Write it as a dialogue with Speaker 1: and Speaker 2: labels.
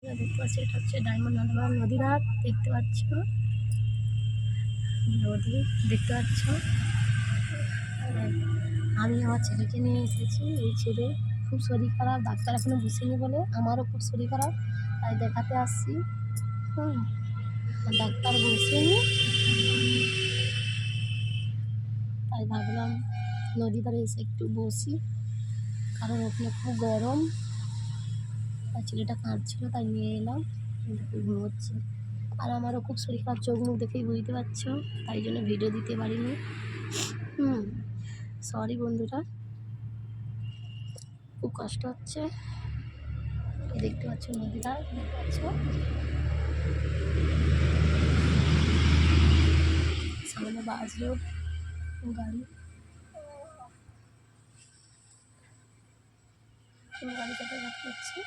Speaker 1: দেখতে পাচ্ছি এটা হচ্ছে ডায়মন্ড হারবার নদীর দেখতে পাচ্ছ, নদী দেখতে পাচ্ছ। আমি আমার ছেলেকে নিয়ে এসেছি। এই ছেলে খুব শরীর খারাপ, ডাক্তার এখনো বসেনি বলে আমারও খুব শরীর খারাপ, তাই দেখাতে আসছি। ডাক্তার বসেনি, তাই ভাবলাম নদী ধারে এসে একটু বসি, কারণ ওখানে খুব গরম। তাই ছেলেটা কাঁদছিল, তাই নিয়ে এলাম, দেখে ঘুমোচ্ছে। আর আমারও খুব শরীর খারাপ, চোখ মুখ দেখেই বুঝতে পারছো, তাই জন্য ভিডিও দিতে পারিনি। সরি বন্ধুরা, খুব কষ্ট হচ্ছে। দেখতে পাচ্ছ নদীটা, দেখতে পাচ্ছ সামনে বাস রোড, গাড়ি যাতায়াত করছে।